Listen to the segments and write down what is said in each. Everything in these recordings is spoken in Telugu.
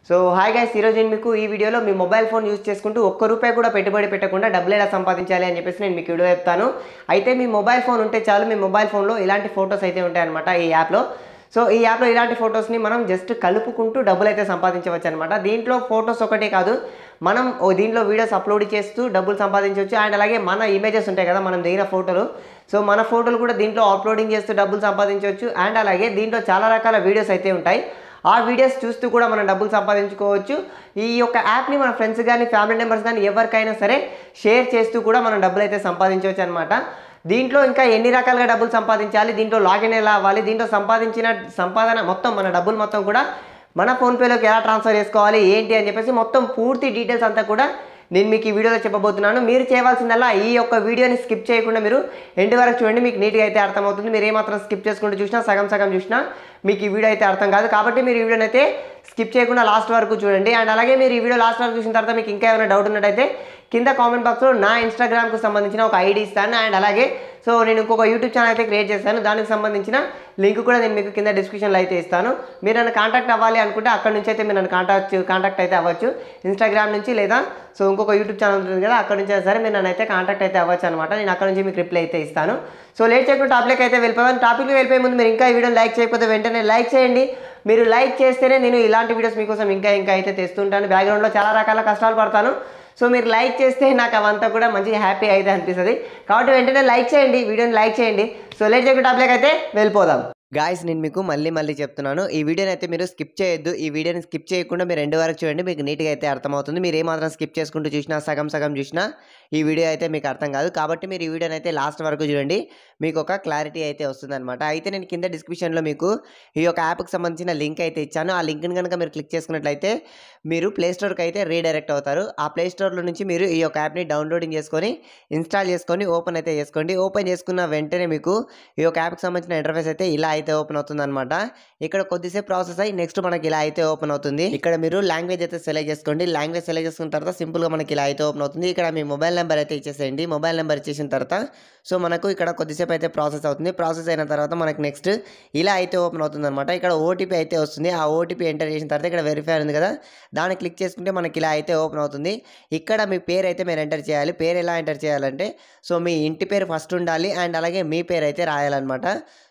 సో హాయ్ గైస్, ఈరోజు నేను మీకు ఈ వీడియోలో మీ మొబైల్ ఫోన్ యూజ్ చేసుకుంటూ ఒక్క రూపాయి కూడా పెట్టుబడి పెట్టకుండా డబ్బులు ఎలా సంపాదించాలి అని చెప్పేసి నేను మీకు వీడియో చెప్తాను. అయితే మీ మొబైల్ ఫోన్ ఉంటే చాలు, మీ మొబైల్ ఫోన్లో ఇలాంటి ఫొటోస్ అయితే ఉంటాయన్నమాట ఈ యాప్లో. సో ఈ యాప్లో ఇలాంటి ఫొటోస్ని మనం జస్ట్ కలుపుకుంటూ డబ్బులు అయితే సంపాదించవచ్చు అనమాట. దీంట్లో ఫొటోస్ ఒకటే కాదు, మనం దీంట్లో వీడియోస్ అప్లోడ్ చేస్తూ డబ్బులు సంపాదించవచ్చు. అండ్ అలాగే మన ఇమేజెస్ ఉంటాయి కదా, మనం దిగిన ఫోటోలు, సో మన ఫోటోలు కూడా దీంట్లో అప్లోడింగ్ చేస్తూ డబ్బులు సంపాదించవచ్చు. అండ్ అలాగే దీంట్లో చాలా రకాల వీడియోస్ అయితే ఉంటాయి, ఆ వీడియోస్ చూస్తూ కూడా మనం డబ్బులు సంపాదించుకోవచ్చు. ఈ యొక్క యాప్ని మన ఫ్రెండ్స్ కానీ ఫ్యామిలీ మెంబర్స్ కానీ ఎవరికైనా సరే షేర్ చేస్తూ కూడా మనం డబ్బులు అయితే సంపాదించవచ్చు అనమాట. దీంట్లో ఇంకా ఎన్ని రకాలుగా డబ్బులు సంపాదించాలి, దీంట్లో లాగిన్ ఎలా అవ్వాలి, దీంట్లో సంపాదించిన సంపాదన మొత్తం మన డబ్బులు మొత్తం కూడా మన ఫోన్పేలోకి ఎలా ట్రాన్స్ఫర్ చేసుకోవాలి ఏంటి అని చెప్పేసి మొత్తం పూర్తి డీటెయిల్స్ అంతా కూడా నేను మీకు ఈ వీడియోలో చెప్పబోతున్నాను. మీరు చేయవలసిందల్లా ఈ యొక్క వీడియోని స్కిప్ చేయకుండా మీరు ఎండ్ వరకు చూడండి, మీకు నీట్గా అయితే అర్థమవుతుంది. మీరు ఏమాత్రం స్కిప్ చేసుకుంటూ చూసినా సగం చూసినా మీకు ఈ వీడియో అయితే అర్థం కాదు. కాబట్టి మీరు ఈ వీడియోని అయితే స్కిప్ చేయకుండా లాస్ట్ వరకు చూడండి. అండ్ అలాగే మీరు ఈ వీడియో లాస్ట్ వరకు చూసిన తర్వాత మీకు ఇంకా ఏమైనా డౌట్ ఉన్నట్టయితే కింద కామెంట్ బాక్స్లో నా ఇన్స్టాగ్రామ్కు సంబంధించిన ఒక ఐడి ఇస్తాను. అండ్ అలాగే సో నేను ఇంకొక యూట్యూబ్ ఛానల్ అయితే క్రియేట్ చేస్తాను, దానికి సంబంధించిన లింక్ కూడా నేను మీకు కింద డిస్క్రిప్షన్లో అయితే ఇస్తాను. మీరు నన్ను కాంటాక్ట్ అవ్వాలి అనుకుంటే అక్కడ నుంచి అయితే మీరు నన్ను కాంటాక్ట్ అయితే అవ్వచ్చు, ఇన్స్టాగ్రామ్ నుంచి, లేదా సో ఇంకొక యూట్యూబ్ ఛానల్ ఉంటుంది కదా అక్కడ నుంచి సరే మీరు నన్ను అయితే కాంటాక్ట్ అయితే అవ్వచ్చు అనమాట. నేను అక్కడ నుంచి మీకు రిప్లై అయితే ఇస్తాను. సో లేట్ చేయకుండా టాపిక్ అయితే వెళ్ళిపోయాను. టాపిక్కి వెళ్ళిపోయే ముందు మీరు ఇంకా ఈ వీడియోని లైక్ చేయకపోతే వెంటనే లైక్ చేయండి. మీరు లైక్ చేస్తేనే నేను ఇలాంటి వీడియోస్ మీకోసం ఇంకా అయితే తెస్తుంటాను. బ్యాక్గ్రౌండ్లో చాలా రకాల కష్టాలు పడతాను, సో మీరు లైక్ చేస్తే నాకు అవంతా కూడా మంచి హ్యాపీ అయితే అనిపిస్తుంది. కాబట్టి వెంటనే లైక్ చేయండి, వీడియోని లైక్ చేయండి. సో లేట్ చేయకుండా టాపిక్ అయితే వెళ్ళిపోదాం. గాయస్, నేను మీకు మళ్ళీ చెప్తున్నాను, ఈ వీడియోని అయితే మీరు స్కిప్ చేయొద్దు. ఈ వీడియోని స్కిప్ చేయకుండా మీరు ఎండ్ వరకు చూడండి, మీకు నీట్గా అయితే అర్థమవుతుంది. మీరు ఏమాత్రం స్కిప్ చేసుకుంటూ చూసినా సగం చూసినా ఈ వీడియో అయితే మీకు అర్థం కాదు. కాబట్టి మీరు ఈ వీడియోని అయితే లాస్ట్ వరకు చూడండి, మీకు ఒక క్లారిటీ అయితే వస్తుందన్నమాట. అయితే నేను కింద డిస్క్రిప్షన్లో మీకు ఈ యొక్క యాప్కి సంబంధించిన లింక్ అయితే ఇచ్చాను. ఆ లింక్ని కనుక మీరు క్లిక్ చేసుకున్నట్లయితే మీరు ప్లేస్టోర్కి అయితే రీడైరెక్ట్ అవుతారు. ఆ ప్లేస్టోర్లో నుంచి మీరు ఈ యొక్క యాప్ని డౌన్లోడింగ్ చేసుకొని ఇన్స్టాల్ చేసుకొని ఓపెన్ అయితే చేసుకోండి. ఓపెన్ చేసుకున్న వెంటనే మీకు ఈ యొక్క యాప్కి సంబంధించిన ఇంటర్ఫేస్ అయితే ఇలా అయితే ఓపెన్ అవుతుంది అనమాట. ఇక్కడ కొద్దిసేపు ప్రాసెస్ అయ్యి నెక్స్ట్ మనకి ఇలా అయితే ఓపెన్ అవుతుంది. ఇక్కడ మీరు లాంగ్వేజ్ అయితే సెలెక్ట్ చేసుకోండి. లాంగ్వేజ్ సెలెక్ట్ చేసుకున్న తర్వాత సింపుల్గా మనకి ఇలా అయితే ఓపెన్ అవుతుంది. ఇక్కడ మీ మొబైల్ నెంబర్ అయితే ఇచ్చేసేయండి. మొబైల్ నెంబర్ ఇచ్చేసిన తర్వాత సో మనకు ఇక్కడ కొద్దిసేపు అయితే ప్రాసెస్ అవుతుంది. ప్రాసెస్ అయిన తర్వాత మనకి నెక్స్ట్ ఇలా అయితే ఓపెన్ అవుతుంది అనమాట. ఇక్కడ ఓటీపీ అయితే వస్తుంది. ఆ ఓటీపీ ఎంటర్ చేసిన తర్వాత ఇక్కడ వెరిఫై ఉంది కదా, దాన్ని క్లిక్ చేసుకుంటే మనకి ఇలా అయితే ఓపెన్ అవుతుంది. ఇక్కడ మీ పేరు అయితే మీరు ఎంటర్ చేయాలి. పేరు ఎలా ఎంటర్ చేయాలంటే సో మీ ఇంటి పేరు ఫస్ట్ ఉండాలి, అండ్ అలాగే మీ పేరు అయితే రాయాలన్నమాట.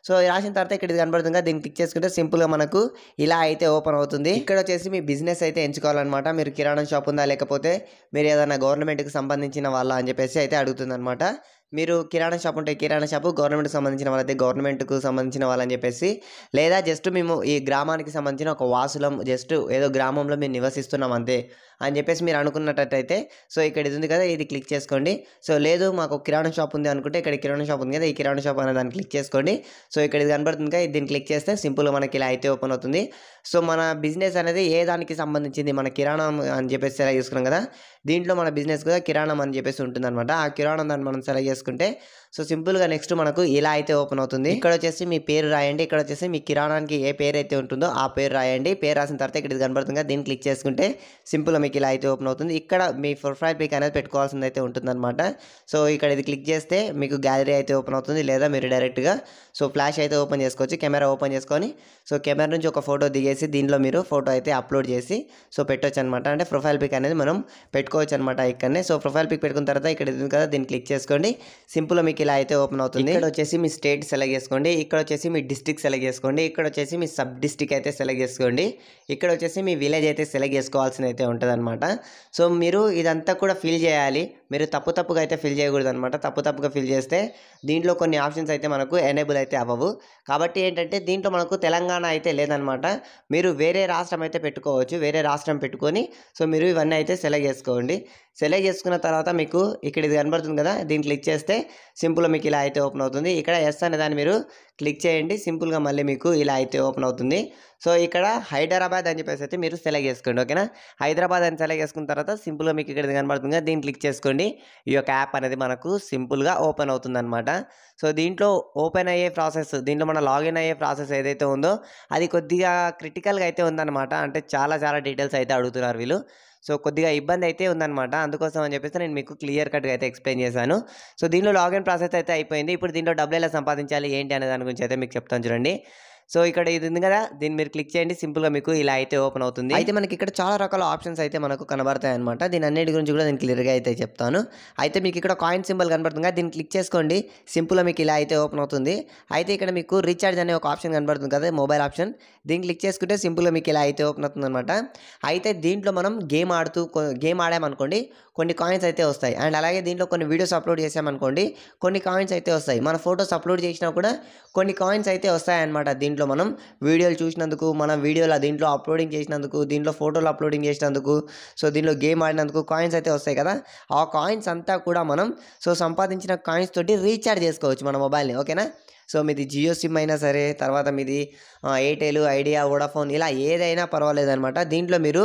సో రాసిన తర్వాత ఇక్కడ ఇది కనబడుతుంది కదా, దీన్ని క్లిక్ చేసుకుంటే సింపుల్గా మనకు ఇలా అయితే ఓపెన్ అవుతుంది. ఇక్కడ వచ్చేసి మీ బిజినెస్ అయితే ఎంచుకోవాలన్నమాట. మీరు కిరాణా షాప్ ఉందా, లేకపోతే మీరు ఏదైనా గవర్నమెంట్కి సంబంధించిన వాళ్ళ అని చెప్పేసి అయితే అడుగుతుంది అనమాట. మీరు కిరాణా షాప్ ఉంటే కిరాణా షాపు, గవర్నమెంట్కి సంబంధించిన వాళ్ళైతే గవర్నమెంట్కు సంబంధించిన వాళ్ళని చెప్పేసి, లేదా జస్ట్ మేము ఈ గ్రామానికి సంబంధించిన ఒక వాసులం, జస్ట్ ఏదో గ్రామంలో మేము నివసిస్తున్నాం అంతే అని చెప్పేసి మీరు అనుకున్నట్టయితే సో ఇక్కడ ఇది ఉంది కదా, ఇది క్లిక్ చేసుకోండి. సో లేదు మాకు కిరాణా షాప్ ఉంది అనుకుంటే ఇక్కడ కిరాణా షాప్ ఉంది కదా, ఈ కిరాణా షాప్ అనే దాన్ని క్లిక్ చేసుకోండి. సో ఇక్కడ ఇది కనబడుతుంది కదా, దీన్ని క్లిక్ చేస్తే సింపుల్గా మనకి ఇలా అయితే ఓపెన్ అవుతుంది. సో మన బిజినెస్ అనేది ఏ దానికి సంబంధించింది, మన కిరాణం అని చెప్పేసి సెలెక్ట్ చేసుకున్నాం కదా, దీంట్లో మన బిజినెస్ కూడా కిరాణం అని చెప్పేసి ఉంటుందన్నమాట. ఆ కిరాణం దాన్ని మనం సెలెక్ట్ చేసుకుంటే సో సింపుల్గా నెక్స్ట్ మనకు ఇలా అయితే ఓపెన్ అవుతుంది. ఇక్కడ వచ్చేసి మీ పేరు రాయండి. ఇక్కడ వచ్చేసి మీ కిరాణానికి ఏ పేరు అయితే ఉంటుందో ఆ పేరు రాయండి. పేరు రాసిన తర్వాత ఇక్కడ ఇది కనబడుతుంది కదా, దీన్ని క్లిక్ చేసుకుంటే సింపుల్గా మీకు ఇలా అయితే ఓపెన్ అవుతుంది. ఇక్కడ మీ ప్రొఫైల్ పిక్ అనేది పెట్టుకోవాల్సింది అయితే ఉంటుందన్నమాట. సో ఇక్కడ ఇది క్లిక్ చేస్తే మీకు గ్యాలరీ అయితే ఓపెన్ అవుతుంది, లేదా మీరు డైరెక్ట్గా సో ఫ్లాష్ అయితే ఓపెన్ చేసుకోవచ్చు. కెమెరా ఓపెన్ చేసుకొని సో కెమెరా నుంచి ఒక ఫోటో దిగేసి దీనిలో మీరు ఫోటో అయితే అప్లోడ్ చేసి సో పెట్టవచ్చు అనమాట. అంటే ప్రొఫైల్ పిక్ అనేది మనం పెట్టుకోవచ్చు అనమాట ఇక్కడనే. సో ప్రొఫైల్ పిక్ పెట్టుకున్న తర్వాత ఇక్కడ ఇది కదా, దీన్ని క్లిక్ చేసుకోండి. సింపుల్గా మీకు ఇలా అయితే ఓపెన్ అవుతుంది. ఇక్కడ వచ్చేసి మీ స్టేట్ సెలెక్ట్ చేసుకోండి. ఇక్కడ వచ్చేసి మీ డిస్ట్రిక్ట్ సెలెక్ట్ చేసుకోండి. ఇక్కడ వచ్చేసి మీ సబ్ డిస్ట్రిక్ట్ అయితే సెలెక్ట్ చేసుకోండి. ఇక్కడ వచ్చేసి మీ విలేజ్ అయితే సెలెక్ట్ చేసుకోవాల్సిన అయితే ఉంటుంది అనమాట. సో మీరు ఇదంతా కూడా ఫిల్ చేయాలి. మీరు తప్పుగా అయితే ఫిల్ చేయకూడదు అనమాట. తప్పుగా ఫిల్ చేస్తే దీంట్లో కొన్ని ఆప్షన్స్ అయితే మనకు ఎనేబుల్ అయితే అవ్వవు. కాబట్టి ఏంటంటే దీంట్లో మనకు తెలంగాణ అయితే లేదనమాట. మీరు వేరే రాష్ట్రం అయితే పెట్టుకోవచ్చు. వేరే రాష్ట్రం పెట్టుకొని సో మీరు ఇవన్నీ అయితే సెలెక్ట్ చేసుకోండి. సెలెక్ట్ చేసుకున్న తర్వాత మీకు ఇక్కడ ఇది కనబడుతుంది కదా, దీన్ని క్లిక్ చేస్తే సింపుల్గా మీకు ఇలా అయితే ఓపెన్ అవుతుంది. ఇక్కడ ఎస్ అనే దాన్ని మీరు క్లిక్ చేయండి. సింపుల్గా మళ్ళీ మీకు ఇలా అయితే ఓపెన్ అవుతుంది. సో ఇక్కడ హైదరాబాద్ అని చెప్పేసి అయితే మీరు సెలెక్ట్ చేసుకోండి, ఓకేనా. హైదరాబాద్ అని సెలెక్ట్ చేసుకున్న తర్వాత సింపుల్గా మీకు ఇక్కడ కనబడుతుంది కదా, దీన్ని క్లిక్ చేసుకోండి. ఈ యొక్క యాప్ అనేది మనకు సింపుల్గా ఓపెన్ అవుతుంది అనమాట. సో దీంట్లో ఓపెన్ అయ్యే ప్రాసెస్, దీంట్లో మన లాగిన్ అయ్యే ప్రాసెస్ ఏదైతే ఉందో అది కొద్దిగా క్రిటికల్గా అయితే ఉందన్నమాట. అంటే చాలా డీటెయిల్స్ అయితే అడుగుతున్నారు వీళ్ళు. సో కొద్దిగా ఇబ్బంది అయితే ఉందన్నమాట. అందుకోసం అని చెప్పేసి నేను మీకు క్లియర్ కట్గా అయితే ఎక్స్ప్లెయిన్ చేశాను. సో దీనిలో లాగిన్ ప్రాసెస్ అయితే అయిపోయింది. ఇప్పుడు దీంట్లో డబ్బులు ఎలా సంపాదించాలి ఏంటి అనే దాని గురించి అయితే మీకు చెప్తాను చూడండి. సో ఇక్కడ ఇది ఉంది కదా, దీన్ని మీరు క్లిక్ చేయండి, సింపుల్గా మీకు ఇలా అయితే ఓపెన్ అవుతుంది. అయితే మనకి ఇక్కడ చాలా రకాల ఆప్షన్స్ అయితే మనకు కనబడతాయి అనమాట. దీని అన్నిటి గురించి కూడా నేను క్లియర్గా అయితే చెప్తాను. అయితే మీకు ఇక్కడ కాయిన్ సింబల్ కనబడుతుంది కదా, దీన్ని క్లిక్ చేసుకోండి, సింపుల్గా మీకు ఇలా అయితే ఓపెన్ అవుతుంది. అయితే ఇక్కడ మీకు రీఛార్జ్ అనే ఒక ఆప్షన్ కనబడుతుంది కదా, మొబైల్ ఆప్షన్, దీన్ని క్లిక్ చేసుకుంటే సింపుల్గా మీకు ఇలా అయితే ఓపెన్ అవుతుంది అనమాట. అయితే దీంట్లో మనం గేమ్ ఆడామనుకోండి కొన్ని కాయిన్స్ అయితే వస్తాయి. అండ్ అలాగే దీంట్లో కొన్ని వీడియోస్ అప్లోడ్ చేసామనుకోండి కొన్ని కాయిన్స్ అయితే వస్తాయి. మన ఫొటోస్ అప్లోడ్ చేసినా కూడా కొన్ని కాయిన్స్ అయితే వస్తాయి అనమాట. దీంట్లో మనం వీడియోలు చూసినందుకు, మన వీడియోలు దీంట్లో అప్లోడింగ్ చేసినందుకు, దీంట్లో ఫోటోలు అప్లోడింగ్ చేసినందుకు, సో దీంట్లో గేమ్ ఆడినందుకు కాయిన్స్ అయితే వస్తాయి కదా, ఆ కాయిన్స్ అంతా కూడా మనం సంపాదించిన కాయిన్స్ తోటి రీఛార్జ్ చేసుకోవచ్చు మన మొబైల్ని. ఓకేనా. సో మీది జియో సిమ్ అయినా సరే, తర్వాత మీది ఎయిర్టెల్, ఐడియా, వోడాఫోన్, ఇలా ఏదైనా పర్వాలేదు అనమాట. దీంట్లో మీరు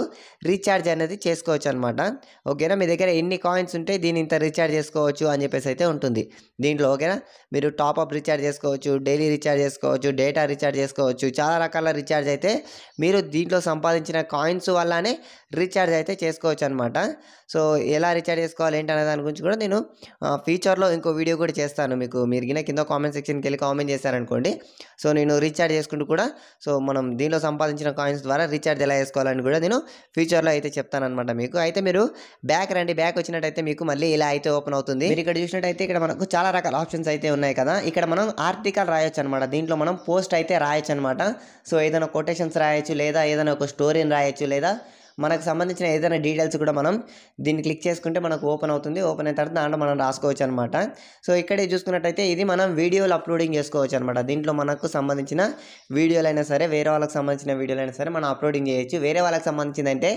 రీఛార్జ్ అనేది చేసుకోవచ్చు అనమాట. ఓకేనా. మీ దగ్గర ఎన్ని కాయిన్స్ ఉంటే దీన్ని ఇంత రీఛార్జ్ చేసుకోవచ్చు అని చెప్పేసి అయితే ఉంటుంది దీంట్లో. ఓకేనా. మీరు టాప్అప్ రీఛార్జ్ చేసుకోవచ్చు, డైలీ రీఛార్జ్ చేసుకోవచ్చు, డేటా రీఛార్జ్ చేసుకోవచ్చు, చాలా రకాల రీఛార్జ్ అయితే మీరు దీంట్లో సంపాదించిన కాయిన్స్ వల్లనే రీఛార్జ్ అయితే చేసుకోవచ్చు అనమాట. సో ఎలా రీఛార్జ్ చేసుకోవాలి ఏంటి అనే దాని గురించి కూడా నేను ఫ్యూచర్లో ఇంకో వీడియో కూడా చేస్తాను మీకు. మీరు కింద కామెంట్ సెక్షన్కి వెళ్ళి కామెంట్ చేశారనుకోండి, సో నేను రీఛార్జ్ చేసుకుంటూ కూడా మనం దీనిలో సంపాదించిన కాయిన్స్ ద్వారా రీఛార్జ్ ఎలా చేసుకోవాలని కూడా నేను ఫ్యూచర్లో అయితే చెప్తాను అనమాట మీకు. అయితే మీరు బ్యాక్ రండి, బ్యాక్ వచ్చినట్టయితే మీకు మళ్ళీ ఇలా అయితే ఓపెన్ అవుతుంది. మీరు ఇక్కడ చూసినట్టయితే ఇక్కడ మనకు చాలా రకాల ఆప్షన్స్ అయితే ఉన్నాయి కదా. ఇక్కడ మనం ఆర్టికల్ రాయొచ్చు అనమాట, దీంట్లో మనం పోస్ట్ అయితే రాయొచ్చు అనమాట. సో ఏదైనా కొటేషన్స్ రాయొచ్చు, లేదా ఏదైనా ఒక స్టోరీని రాయొచ్చు, లేదా మనకు సంబంధించిన ఏదైనా డీటెయిల్స్ కూడా మనం దీన్ని క్లిక్ చేసుకుంటే మనకు ఓపెన్ అవుతుంది. ఓపెన్ అయిన తర్వాత దాంట్లో మనం రాసుకోవచ్చు అనమాట. సో ఇక్కడే చూసుకున్నట్టయితే ఇది మనం వీడియోలు అప్లోడింగ్ చేసుకోవచ్చు అనమాట. దీంట్లో మనకు సంబంధించిన వీడియోలైనా సరే, వేరే వాళ్ళకి సంబంధించిన వీడియోలైనా సరే మనం అప్లోడింగ్ చేయొచ్చు. వేరే వాళ్ళకి సంబంధించింది అంటే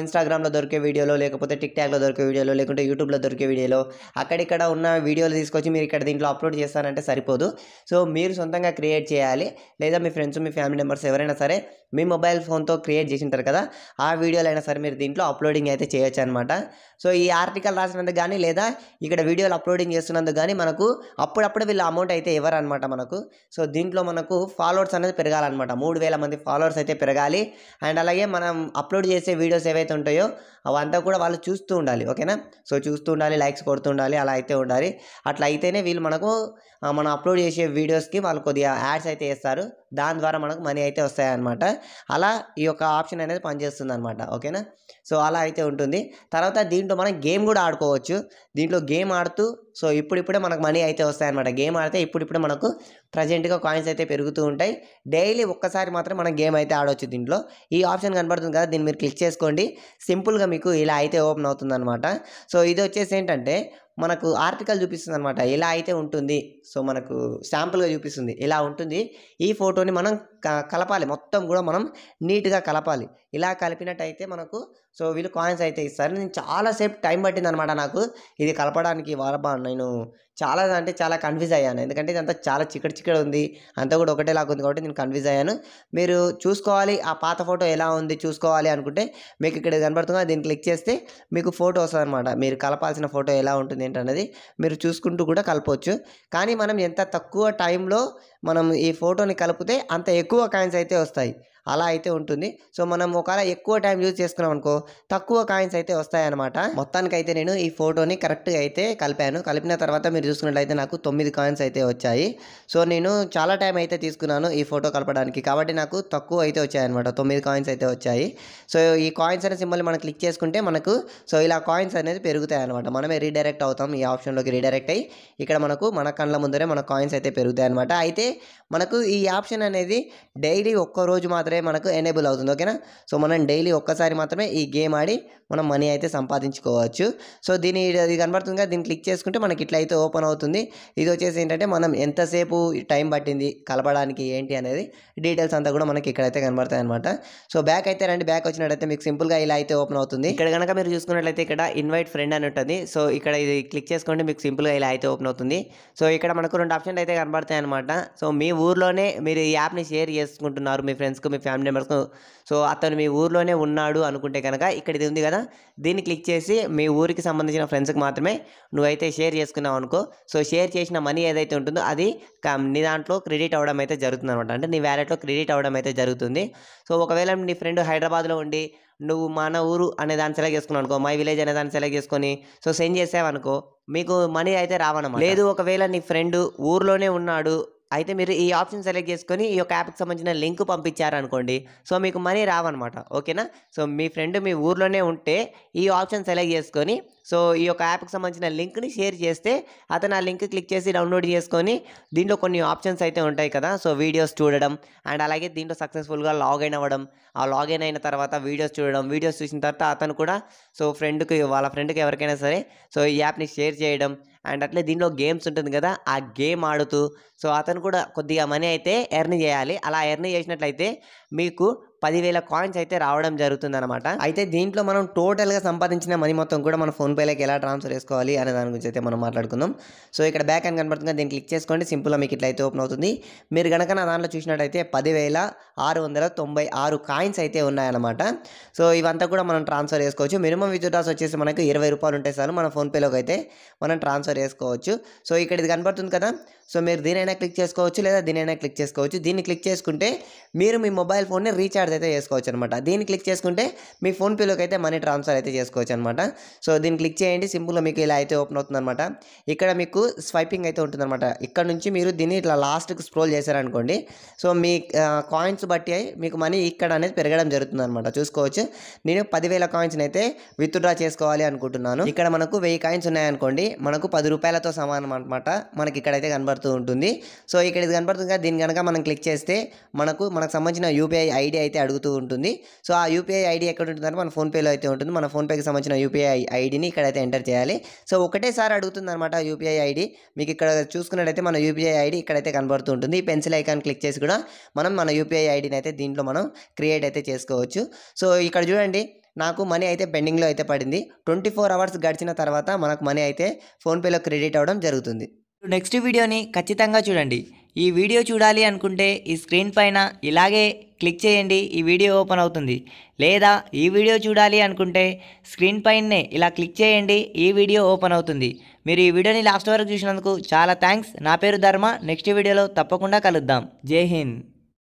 ఇన్స్టాగ్రామ్లో దొరికే వీడియోలో, లేకపోతే టిక్టాక్లో దొరికే వీడియోలో, లేకుంటే యూట్యూబ్లో దొరికే వీడియోలో, అక్కడిక్కడ ఉన్న వీడియోలు తీసుకొచ్చి మీరు ఇక్కడ దీంట్లో అప్లోడ్ చేస్తారంటే సరిపోదు. సో మీరు సొంతంగా క్రియేట్ చేయాలి, లేదా మీ ఫ్రెండ్స్, మీ ఫ్యామిలీ మెంబర్స్ ఎవరైనా సరే మీ మొబైల్ ఫోన్తో క్రియేట్ చేసి ఉంటారు కదా, ఆ వీడియోలైనా సరే మీరు దీంట్లో అప్లోడింగ్ అయితే చేయొచ్చు అనమాట. సో ఈ ఆర్టికల్ రాసినందుకు కానీ, లేదా ఇక్కడ వీడియోలు అప్లోడింగ్ చేస్తున్నందుకు కానీ మనకు అప్పుడప్పుడు వీళ్ళు అమౌంట్ అయితే ఇవ్వరు అనమాట మనకు. సో దీంట్లో మనకు ఫాలోవర్స్ అనేది పెరగాలన్నమాట. 3000 మంది ఫాలోవర్స్ అయితే పెరగాలి. అండ్ అలాగే మనం అప్లోడ్ చేసే వీడియోస్ ఏవైతే ఉంటాయో అవంతా కూడా వాళ్ళు చూస్తూ ఉండాలి. ఓకేనా. సో చూస్తూ ఉండాలి, లైక్స్ కొడుతూ ఉండాలి, అలా అయితే ఉండాలి. అట్లా అయితేనే వీళ్ళు మనకు మనం అప్లోడ్ చేసే వీడియోస్కి వాళ్ళు కొద్దిగా యాడ్స్ అయితే వేస్తారు, దాని ద్వారా మనకు మనీ అయితే వస్తాయన్నమాట. అలా ఈ యొక్క ఆప్షన్ అనేది పనిచేస్తుంది అనమాట. ఓకేనా. సో అలా అయితే ఉంటుంది. తర్వాత దీంట్లో మనం గేమ్ కూడా ఆడుకోవచ్చు. దీంట్లో గేమ్ ఆడుతూ ఇప్పుడిప్పుడే మనకు మనీ అయితే వస్తాయన్నమాట. గేమ్ ఆడితే ఇప్పుడిప్పుడే మనకు ప్రజెంట్గా కాయిన్స్ అయితే పెరుగుతూ ఉంటాయి. డైలీ ఒక్కసారి మాత్రం మనం గేమ్ అయితే ఆడవచ్చు. దీంట్లో ఈ ఆప్షన్ కనబడుతుంది కదా, దీన్ని మీరు క్లిక్ చేసుకోండి, సింపుల్గా మీకు ఇలా అయితే ఓపెన్ అవుతుంది అనమాట. సో ఇది వచ్చేసి ఏంటంటే మనకు ఆర్టికల్ చూపిస్తుంది అనమాట, ఇలా అయితే ఉంటుంది. సో మనకు శాంపుల్గా చూపిస్తుంది, ఇలా ఉంటుంది. ఈ ఫోటోని మనం కలపాలి, మొత్తం కూడా మనం నీట్గా కలపాలి. ఇలా కలిపినట్టయితే మనకు వీళ్ళు కాయిన్స్ అయితే ఇస్తారు. నేను చాలాసేపు టైం పట్టింది అనమాట నాకు ఇది కలపడానికి. నేను చాలా కన్ఫ్యూజ్ అయ్యాను, ఎందుకంటే ఇదంతా చాలా చిక్కడ ఉంది, అంతా కూడా ఒకటేలాగా ఉంది కాబట్టి నేను కన్ఫ్యూజ్ అయ్యాను. మీరు చూసుకోవాలి ఆ పాత ఫోటో ఎలా ఉంది చూసుకోవాలి అనుకుంటే మీకు ఇక్కడ కనబడుతుంది, దీన్ని క్లిక్ చేస్తే మీకు ఫోటో వస్తుంది అనమాట. మీరు కలపాల్సిన ఫోటో ఎలా ఉంటుంది ఏంటనేది మీరు చూసుకుంటూ కూడా కలపవచ్చు. కానీ మనం ఎంత తక్కువ టైంలో మనం ఈ ఫోటోని కలిపితే అంత ఎక్కువ కాయిన్స్ అయితే వస్తాయి, అలా అయితే ఉంటుంది. సో మనం ఒకవేళ ఎక్కువ టైం యూజ్ చేసుకున్నాం అనుకో తక్కువ కాయిన్స్ అయితే వస్తాయన్నమాట. మొత్తానికి అయితే నేను ఈ ఫోటోని కరెక్ట్గా అయితే కలిపాను. కలిపిన తర్వాత మీరు చూసుకున్నట్లయితే నాకు 9 కాయిన్స్ అయితే వచ్చాయి. సో నేను చాలా టైం అయితే తీసుకున్నాను ఈ ఫోటో కలపడానికి, కాబట్టి నాకు తక్కువ అయితే వచ్చాయన్నమాట, 9 కాయిన్స్ అయితే వచ్చాయి. సో ఈ కాయిన్స్ అనే సింబల్ మనం క్లిక్ చేసుకుంటే మనకు ఇలా కాయిన్స్ అనేది పెరుగుతాయి అనమాట. మనమే రీడైరెక్ట్ అవుతాం, ఈ ఆప్షన్లోకి రీడైరెక్ట్ అయ్యి ఇక్కడ మన కళ్ళ ముందరే మన కాయిన్స్ అయితే పెరుగుతాయి అనమాట. అయితే మనకు ఈ ఆప్షన్ అనేది డైలీ ఒక్కరోజు మాత్రమే మనకు ఎనేబుల్ అవుతుంది. ఓకేనా. సో మనం డైలీ ఒక్కసారి మాత్రమే ఈ గేమ్ ఆడి మనం మనీ అయితే సంపాదించుకోవచ్చు. సో ఇది కనబడుతుంది కదా, దీన్ని క్లిక్ చేసుకుంటే మనకి ఇట్లా అయితే ఓపెన్ అవుతుంది. ఇది వచ్చేసి ఏంటంటే మనం ఎంతసేపు టైం పట్టింది కలపడానికి ఏంటి అనేది డీటెయిల్స్ అంతా కూడా మనకి ఇక్కడైతే కనబడతాయి అనమాట. సో బ్యాక్ అయితే రండి, బ్యాక్ వచ్చినట్టయితే మీకు సింపుల్గా ఇలా అయితే ఓపెన్ అవుతుంది. ఇక్కడ కనుక మీరు చూసుకున్నట్లయితే ఇక్కడ ఇన్వైట్ ఫ్రెండ్ అని ఉంటుంది. సో ఇక్కడ ఇది క్లిక్ చేసుకోండి, మీకు సింపుల్గా ఇలా అయితే ఓపెన్ అవుతుంది. సో ఇక్కడ మనకు 2 ఆప్షన్లు అయితే కనబడతాయి అనమాట. సో మీ ఊర్లోనే మీరు ఈ యాప్ని షేర్ చేసుకుంటున్నారు మీ ఫ్రెండ్స్కు, మీ ఫ్యామిలీ మెంబర్స్కు. సో అతను మీ ఊర్లోనే ఉన్నాడు అనుకుంటే కనుక ఇక్కడ ఇది ఉంది కదా, దీన్ని క్లిక్ చేసి మీ ఊరికి సంబంధించిన ఫ్రెండ్స్కి మాత్రమే నువ్వైతే షేర్ చేసుకున్నావు అనుకో. సో షేర్ చేసిన మనీ ఏదైతే ఉంటుందో అది నీ దాంట్లో క్రెడిట్ అవ్వడం అయితే జరుగుతుంది అనమాట, అంటే నీ వ్యాలెట్లో క్రెడిట్ అవ్వడం అయితే జరుగుతుంది. సో ఒకవేళ నీ ఫ్రెండ్ హైదరాబాద్లో ఉండి నువ్వు మన ఊరు అనే దాన్ని సెలెక్ట్ చేసుకున్నావు అనుకో, మై విలేజ్ అనే దాన్ని సెలెక్ట్ చేసుకొని సెండ్ చేసావనుకో మీకు మనీ అయితే రావన్నమాట. లేదు ఒకవేళ నీ ఫ్రెండ్ ఊర్లోనే ఉన్నాడు అయితే మీరు ఈ ఆప్షన్ సెలెక్ట్ చేసుకొని ఈ యొక్క యాప్కి సంబంధించిన లింక్ పంపించారనుకోండి, సో మీకు మనీ రావన్నమాట. ఓకేనా? సో మీ ఫ్రెండ్ మీ ఊర్లోనే ఉంటే ఈ ఆప్షన్ సెలెక్ట్ చేసుకొని సో ఈ యొక్క యాప్కి సంబంధించిన లింక్ని షేర్ చేస్తే అతను ఆ లింక్ క్లిక్ చేసి డౌన్లోడ్ చేసుకొని దీంట్లో కొన్ని ఆప్షన్స్ అయితే ఉంటాయి కదా. సో వీడియోస్ చూడడం అండ్ అలాగే దీంట్లో సక్సెస్ఫుల్గా లాగిన్ అవ్వడం, ఆ లాగిన్ అయిన తర్వాత వీడియోస్ చూడడం, వీడియోస్ చూసిన తర్వాత అతను కూడా సో వాళ్ళ ఫ్రెండ్కి ఎవరికైనా సరే సో ఈ యాప్ని షేర్ చేయడం అండ్ అట్లే దీంట్లో గేమ్స్ ఉంటుంది కదా, ఆ గేమ్ ఆడుతూ సో అతను కూడా కొద్దిగా మనీ అయితే ఎర్న్ చేయాలి. అలా ఎర్న్ చేసినట్లయితే మీకు 10,000 కాయిన్స్ అయితే రావడం జరుగుతుందన్నమాట. అయితే దీంట్లో మనం టోటల్గా సంపాదించిన మనీ మొత్తం కూడా మన ఫోన్పేలోకి ఎలా ట్రాన్స్ఫర్ చేసుకోవాలి అనే దాని గురించి అయితే మనం మాట్లాడుకుందాం. సో ఇక్కడ బ్యాక్ అని కనబడుతుంది, దీన్ని క్లిక్ చేసుకోండి. సింపుల్గా మీకు ఇట్లా అయితే ఓపెన్ అవుతుంది. మీరు కనుక నా దాంట్లో చూసినట్టయితే 10,696 కాయిన్స్ అయితే ఉన్నాయన్నమాట. సో ఇవంతా కూడా మనం ట్రాన్స్ఫర్ చేసుకోవచ్చు. మినిమం విత్డ్రాస్ వచ్చేసి మనకు 20 రూపాయలు ఉంటాయి సార్ మన ఫోన్పేలోకి అయితే మనం ట్రాన్స్ఫర్ చేసుకోవచ్చు. సో ఇక్కడ ఇది కనబడుతుంది కదా, సో మీరు దీనైనా క్లిక్ చేసుకోవచ్చు లేదా దీనైనా క్లిక్ చేసుకోవచ్చు. దీన్ని క్లిక్ చేసుకుంటే మీరు మీ మొబైల్ ఫోన్ని రీఛార్జ్ అయితే చేసుకోవచ్చు అనమాట. దీన్ని క్లిక్ చేసుకుంటే మీ ఫోన్పేలోకి అయితే మనీ ట్రాన్స్ఫర్ అయితే చేసుకోవచ్చు అనమాట. సో దీన్ని క్లిక్ చేయండి. సింపుల్గా మీకు ఇలా అయితే ఓపెన్ అవుతుంది అనమాట. ఇక్కడ మీకు స్వైపింగ్ అయితే ఉంటుందన్నమాట. ఇక్కడ నుంచి మీరు దీన్ని ఇట్లా లాస్ట్కి స్క్రోల్ చేశారనుకోండి, సో మీ కాయిన్స్ బట్టి మీకు మనీ ఇక్కడ అనేది పెరగడం జరుగుతుంది అనమాట. చూసుకోవచ్చు. నేను 10,000 కాయిన్స్ని అయితే విత్డ్రా చేసుకోవాలి అనుకుంటున్నాను. ఇక్కడ మనకు 1000 కాయిన్స్ ఉన్నాయనుకోండి, మనకు 10 రూపాయలతో సమానం అనమాట. మనకి ఇక్కడైతే కనబడుతూ ఉంటుంది. సో ఇక్కడ ఇది కనబడుతుంది కదా, దీని కనుక మనం క్లిక్ చేస్తే మనకు సంబంధించిన యూపీఐ ఐడి అయితే అడుగుతూ ఉంటుంది. సో ఆ యూపీఐ ఐడి ఎక్కడ ఉంటుందంటే మన ఫోన్పేలో అయితే ఉంటుంది. మన ఫోన్పేకి సంబంధించిన యూపీఐ ఐడిని ఇక్కడైతే ఎంటర్ చేయాలి. సో ఒకటేసారి అడుగుతుంది అనమాట యూపీఐ ఐడి. మీకు ఇక్కడ చూసుకున్నట్టయితే మన యూపీఐ ఐడి ఇక్కడైతే కనబడుతూ ఉంటుంది. ఈ పెన్సిల్ ఐకాన్ క్లిక్ చేసి కూడా మనం మన యూపీఐ ఐడిని అయితే దీంట్లో మనం క్రియేట్ అయితే చేసుకోవచ్చు. సో ఇక్కడ చూడండి, నాకు మనీ అయితే పెండింగ్లో అయితే పడింది. 24 అవర్స్ గడిచిన తర్వాత మనకు మనీ అయితే ఫోన్పేలో క్రెడిట్ అవ్వడం జరుగుతుంది. నెక్స్ట్ వీడియోని ఖచ్చితంగా చూడండి. ఈ వీడియో చూడాలి అనుకుంటే ఈ స్క్రీన్ పైన ఇలాగే క్లిక్ చేయండి, ఈ వీడియో ఓపెన్ అవుతుంది. లేదా ఈ వీడియో చూడాలి అనుకుంటే స్క్రీన్ పైనే ఇలా క్లిక్ చేయండి, ఈ వీడియో ఓపెన్ అవుతుంది. మీరు ఈ వీడియోని లాస్ట్ వరకు చూసినందుకు చాలా థ్యాంక్స్. నా పేరు ధర్మ. నెక్స్ట్ వీడియోలో తప్పకుండా కలుద్దాం. జై హింద్.